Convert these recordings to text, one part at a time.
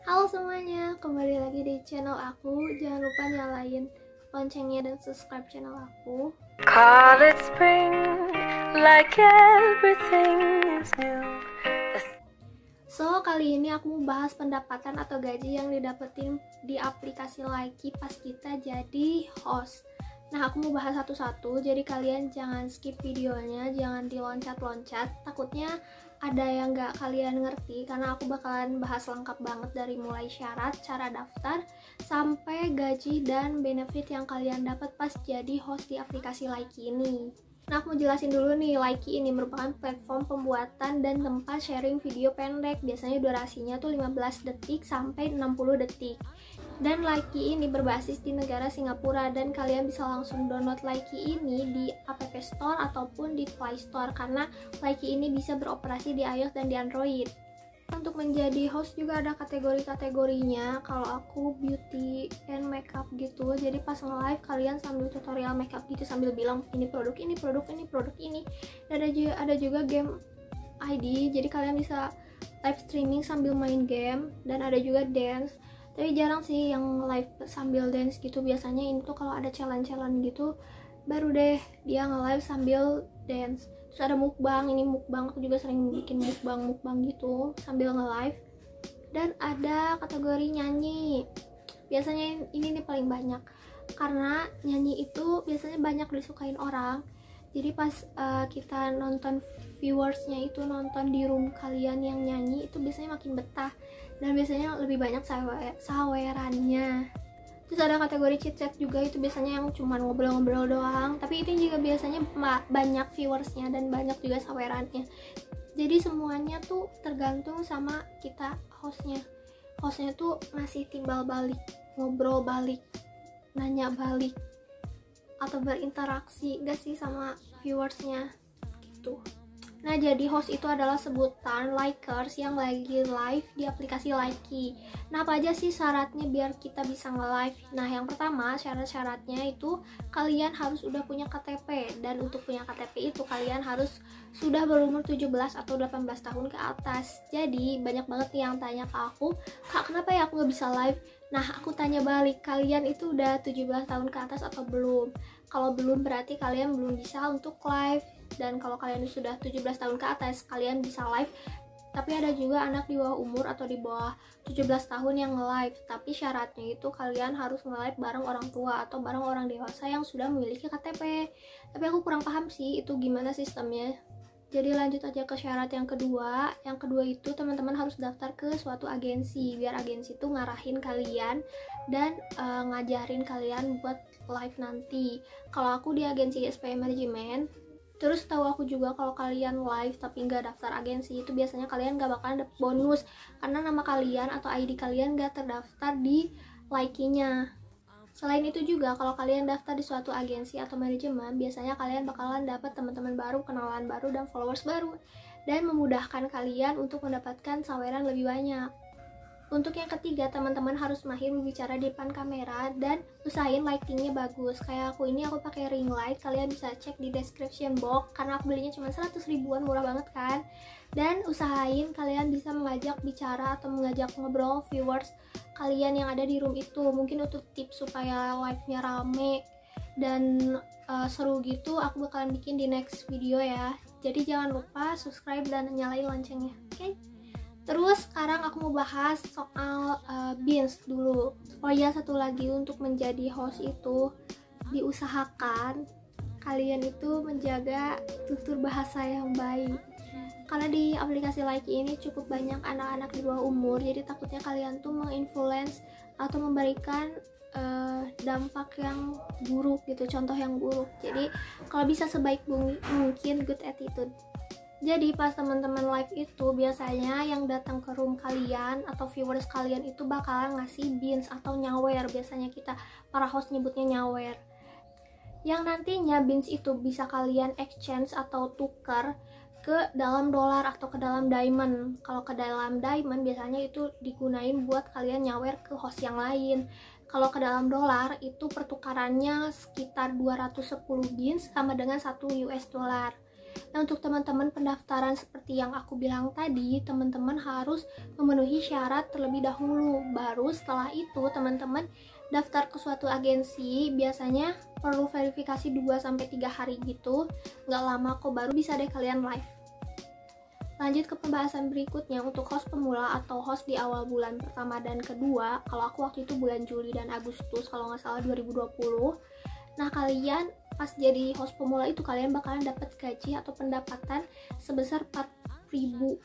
Halo semuanya, kembali lagi di channel aku. Jangan lupa nyalain loncengnya dan subscribe channel aku. Call it spring, like everything is new. So, kali ini aku mau bahas pendapatan atau gaji yang didapetin di aplikasi Likee pas kita jadi host. Nah, aku mau bahas satu-satu, jadi kalian jangan skip videonya, jangan diloncat-loncat. Takutnya ada yang gak kalian ngerti, karena aku bakalan bahas lengkap banget dari mulai syarat, cara daftar, sampai gaji dan benefit yang kalian dapat pas jadi host di aplikasi Likee ini. Nah, aku mau jelasin dulu nih, Likee ini merupakan platform pembuatan dan tempat sharing video pendek. Biasanya durasinya tuh 15 detik sampai 60 detik. Dan Likee ini berbasis di negara Singapura dan kalian bisa langsung download Likee ini di App Store ataupun di Play Store karena Likee ini bisa beroperasi di iOS dan di Android. Untuk menjadi host juga ada kategori-kategorinya. Kalau aku beauty and makeup gitu, jadi pas nge-live kalian sambil tutorial makeup gitu sambil bilang ini produk ini, produk ini, produk ini. Dan ada juga game ID, jadi kalian bisa live streaming sambil main game. Dan ada juga dance, tapi jarang sih yang live sambil dance gitu. Biasanya itu kalau ada challenge-challenge gitu baru deh dia nge-live sambil dance. Terus ada mukbang, ini mukbang, aku juga sering bikin mukbang gitu sambil nge-live. Dan ada kategori nyanyi, biasanya ini nih paling banyak karena nyanyi itu biasanya banyak disukain orang. Jadi pas kita nonton, viewersnya itu nonton di room kalian yang nyanyi, itu biasanya makin betah dan biasanya lebih banyak sawerannya. Terus ada kategori chit chat juga, itu biasanya yang cuma ngobrol-ngobrol doang, tapi itu juga biasanya banyak viewersnya dan banyak juga sawerannya. Jadi semuanya tuh tergantung sama kita hostnya tuh ngasih timbal balik, ngobrol balik, nanya balik, atau berinteraksi gak sih sama viewersnya gitu. Nah, jadi host itu adalah sebutan likers yang lagi live di aplikasi Likee. Nah, apa aja sih syaratnya biar kita bisa nge-live? Nah, yang pertama, syarat-syaratnya itu kalian harus udah punya KTP. Dan untuk punya KTP itu kalian harus sudah berumur 17 atau 18 tahun ke atas. Jadi, banyak banget nih yang tanya ke aku, "Kak, kenapa ya aku nggak bisa live?" Nah, aku tanya balik, kalian itu udah 17 tahun ke atas atau belum? Kalau belum, berarti kalian belum bisa untuk live. Dan kalau kalian sudah 17 tahun ke atas, kalian bisa live. Tapi ada juga anak di bawah umur atau di bawah 17 tahun yang nge-live. Tapi syaratnya itu kalian harus nge-live bareng orang tua atau bareng orang dewasa yang sudah memiliki KTP. Tapi aku kurang paham sih itu gimana sistemnya. Jadi lanjut aja ke syarat yang kedua. Yang kedua itu teman-teman harus daftar ke suatu agensi, biar agensi itu ngarahin kalian dan ngajarin kalian buat live nanti. Kalau aku di agensi SPM Management. Terus tahu aku juga kalau kalian live tapi nggak daftar agensi, itu biasanya kalian nggak bakalan dapet bonus karena nama kalian atau ID kalian nggak terdaftar di Likee-nya. Selain itu juga kalau kalian daftar di suatu agensi atau manajemen, biasanya kalian bakalan dapat teman-teman baru, kenalan baru, dan followers baru, dan memudahkan kalian untuk mendapatkan saweran lebih banyak. Untuk yang ketiga, teman-teman harus mahir berbicara di depan kamera dan usahain lightingnya bagus. Kayak aku ini, aku pakai ring light, kalian bisa cek di description box karena aku belinya cuma 100 ribuan, murah banget kan. Dan usahain kalian bisa mengajak bicara atau mengajak ngobrol viewers kalian yang ada di room itu. Mungkin untuk tips supaya live-nya rame dan seru gitu, aku bakalan bikin di next video ya. Jadi jangan lupa subscribe dan nyalain loncengnya, oke? Terus sekarang aku mau bahas soal beans dulu. Oh iya, satu lagi, untuk menjadi host itu diusahakan kalian itu menjaga tutur bahasa yang baik. Karena di aplikasi Likee ini cukup banyak anak-anak di bawah umur, jadi takutnya kalian tuh menginfluence atau memberikan dampak yang buruk gitu, contoh yang buruk. Jadi kalau bisa sebaik mungkin good attitude. Jadi pas teman-teman live itu biasanya yang datang ke room kalian atau viewers kalian itu bakalan ngasih beans atau nyawer. Biasanya kita para host nyebutnya nyawer. Yang nantinya beans itu bisa kalian exchange atau tukar ke dalam dolar atau ke dalam diamond. Kalau ke dalam diamond biasanya itu digunain buat kalian nyawer ke host yang lain. Kalau ke dalam dolar itu pertukarannya sekitar 210 beans sama dengan 1 US dollar. Nah, untuk teman-teman pendaftaran seperti yang aku bilang tadi, teman-teman harus memenuhi syarat terlebih dahulu. Baru setelah itu teman-teman daftar ke suatu agensi, biasanya perlu verifikasi 2-3 hari gitu. Nggak lama kok, baru bisa deh kalian live. Lanjut ke pembahasan berikutnya, untuk host pemula atau host di awal bulan pertama dan kedua. Kalau aku waktu itu bulan Juli dan Agustus, kalau nggak salah 2020. Nah, kalian pas jadi host pemula itu kalian bakalan dapat gaji atau pendapatan sebesar 4.000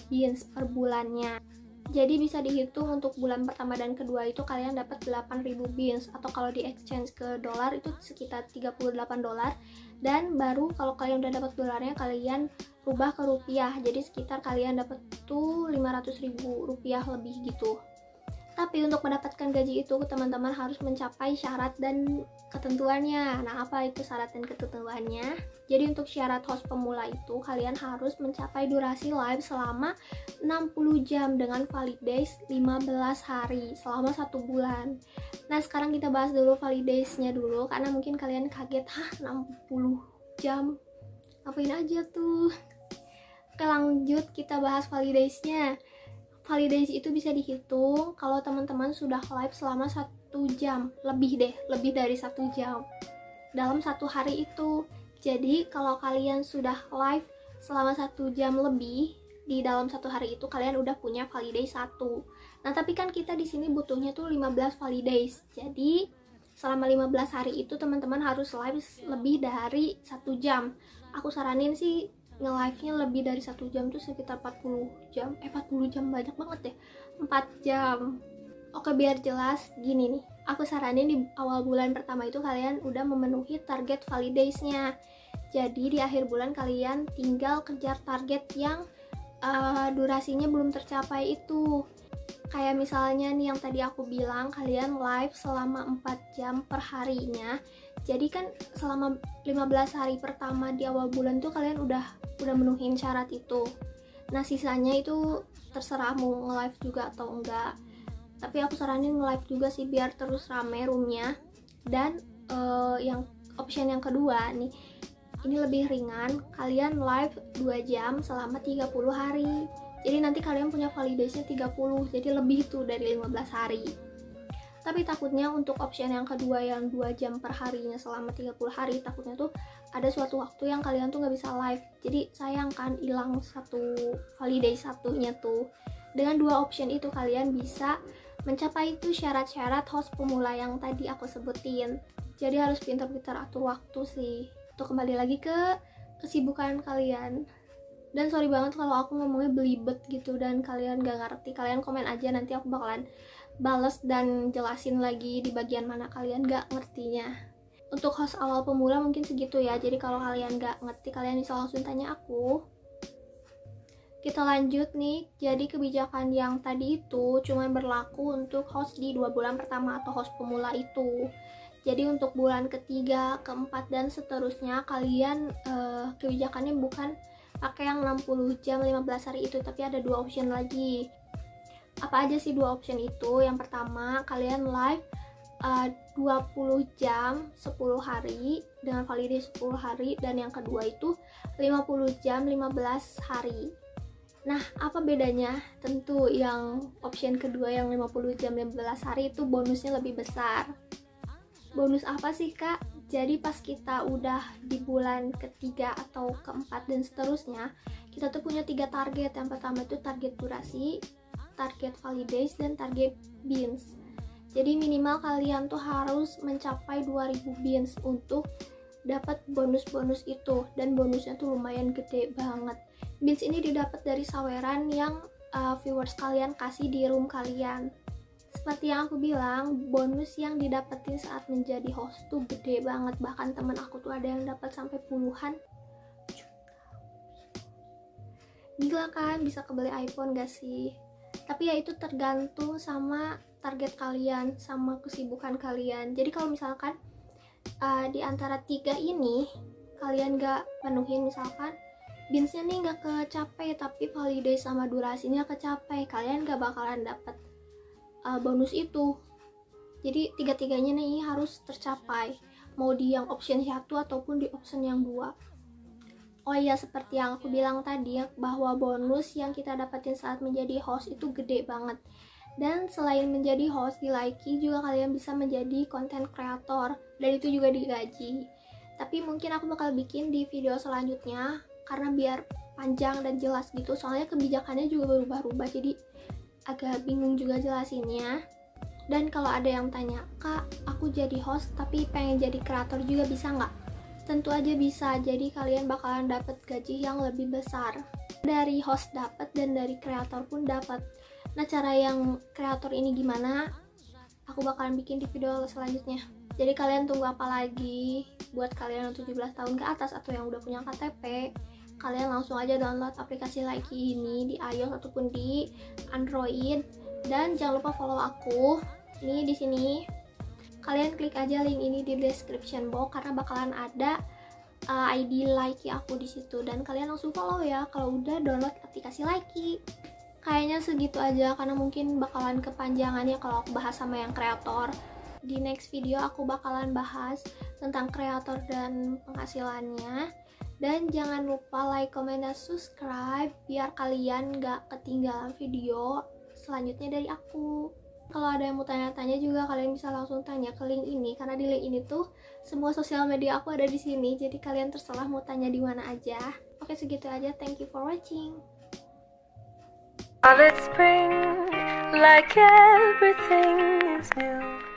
beans per bulannya. Jadi bisa dihitung untuk bulan pertama dan kedua itu kalian dapat 8.000 beans, atau kalau di exchange ke dolar itu sekitar 38 dolar. Dan baru kalau kalian udah dapat dolarnya, kalian rubah ke rupiah, jadi sekitar kalian dapat tuh 500.000 rupiah lebih gitu. Tapi untuk mendapatkan gaji itu teman-teman harus mencapai syarat dan ketentuannya. Nah, apa itu syarat dan ketentuannya? Jadi untuk syarat host pemula itu kalian harus mencapai durasi live selama 60 jam dengan valid days 15 hari selama 1 bulan. Nah, sekarang kita bahas dulu valid days-nya dulu, karena mungkin kalian kaget, 60 jam? Ngapain aja tuh? Oke, lanjut kita bahas valid days-nya. Valid days itu bisa dihitung kalau teman-teman sudah live selama 1 jam, lebih dari 1 jam dalam 1 hari itu. Jadi kalau kalian sudah live selama 1 jam lebih di dalam 1 hari itu, kalian udah punya valid days 1. Nah, tapi kan kita di sini butuhnya tuh 15 valid days. Jadi selama 15 hari itu teman-teman harus live lebih dari 1 jam. Aku saranin sih nge-live-nya lebih dari 1 jam tuh sekitar 40 jam. 40 jam banyak banget ya. 4 jam. Oke, biar jelas gini nih. Aku saranin di awal bulan pertama itu kalian udah memenuhi target valid days-nya. Jadi di akhir bulan kalian tinggal kejar target yang durasinya belum tercapai itu. Kayak misalnya nih yang tadi aku bilang, kalian live selama 4 jam per harinya. Jadi kan selama 15 hari pertama di awal bulan tuh kalian udah menuhin syarat itu. Nah, sisanya itu terserah mau nge-live juga atau enggak. Tapi aku saranin nge-live juga sih biar terus rame roomnya. Dan yang option yang kedua nih, ini lebih ringan. Kalian live 2 jam selama 30 hari. Jadi nanti kalian punya valid days-nya 30, jadi lebih tuh dari 15 hari. Tapi takutnya untuk option yang kedua yang 2 jam per harinya selama 30 hari, takutnya tuh ada suatu waktu yang kalian tuh nggak bisa live. Jadi sayang kan hilang satu valid days satunya tuh. Dengan 2 option itu kalian bisa mencapai itu syarat-syarat host pemula yang tadi aku sebutin. Jadi harus pintar-pintar atur waktu sih. Tuh, kembali lagi ke kesibukan kalian. Dan sorry banget kalau aku ngomongnya belibet gitu dan kalian gak ngerti. Kalian komen aja, nanti aku bakalan bales dan jelasin lagi di bagian mana kalian gak ngertinya. Untuk host awal pemula mungkin segitu ya. Jadi kalau kalian gak ngerti, kalian bisa langsung tanya aku. Kita lanjut nih. Jadi kebijakan yang tadi itu cuma berlaku untuk host di 2 bulan pertama atau host pemula itu. Jadi untuk bulan ketiga, keempat, dan seterusnya kalian kebijakannya bukan pakai yang 60 jam 15 hari itu, tapi ada 2 option lagi. Apa aja sih 2 option itu? Yang pertama, kalian live 20 jam 10 hari dengan validasi 10 hari, dan yang kedua itu 50 jam 15 hari. Nah, apa bedanya? Tentu yang option kedua yang 50 jam 15 hari itu bonusnya lebih besar. Bonus apa sih, Kak? Jadi pas kita udah di bulan ketiga atau keempat dan seterusnya, kita tuh punya 3 target. Yang pertama itu target durasi, target valid days, dan target beans. Jadi minimal kalian tuh harus mencapai 2000 beans untuk dapat bonus-bonus itu, dan bonusnya tuh lumayan gede banget. Beans ini didapat dari saweran yang viewers kalian kasih di room kalian. Seperti yang aku bilang, bonus yang didapetin saat menjadi host tuh gede banget. Bahkan temen aku tuh ada yang dapat sampai puluhan juta. Gila kan, bisa kebeli iPhone gak sih? Tapi ya itu tergantung sama target kalian, sama kesibukan kalian. Jadi kalau misalkan di antara 3 ini kalian gak penuhin, misalkan beansnya nih gak kecapai tapi validate sama durasinya kecapai, kalian gak bakalan dapet bonus itu. Jadi 3-3-nya nih harus tercapai, mau di yang option 1 ataupun di option yang 2. Oh iya, seperti yang aku bilang tadi bahwa bonus yang kita dapetin saat menjadi host itu gede banget. Dan selain menjadi host di Likee juga kalian bisa menjadi content creator, dan itu juga digaji. Tapi mungkin aku bakal bikin di video selanjutnya karena biar panjang dan jelas gitu, soalnya kebijakannya juga berubah-ubah, jadi agak bingung juga jelasinnya. Dan kalau ada yang tanya, "Kak, aku jadi host tapi pengen jadi kreator juga, bisa nggak?" Tentu aja bisa, jadi kalian bakalan dapat gaji yang lebih besar. Dari host dapat dan dari kreator pun dapat. Nah, cara yang kreator ini gimana? Aku bakalan bikin di video selanjutnya. Jadi kalian tunggu apa lagi? Buat kalian yang 17 tahun ke atas atau yang udah punya KTP, kalian langsung aja download aplikasi Likee ini di iOS ataupun di Android. Dan jangan lupa follow aku. Ini di sini. Kalian klik aja link ini di description box karena bakalan ada ID Likee aku di situ, dan kalian langsung follow ya kalau udah download aplikasi Likee. Kayaknya segitu aja karena mungkin bakalan kepanjangan ya kalau aku bahas sama yang kreator. Di next video aku bakalan bahas tentang kreator dan penghasilannya. Dan jangan lupa like, comment, dan subscribe biar kalian gak ketinggalan video selanjutnya dari aku. Kalau ada yang mau tanya-tanya juga kalian bisa langsung tanya ke link ini, karena di link ini tuh semua sosial media aku ada di sini, jadi kalian terserah mau tanya di mana aja. Oke, segitu aja. Thank you for watching. All it's spring, like everything is new.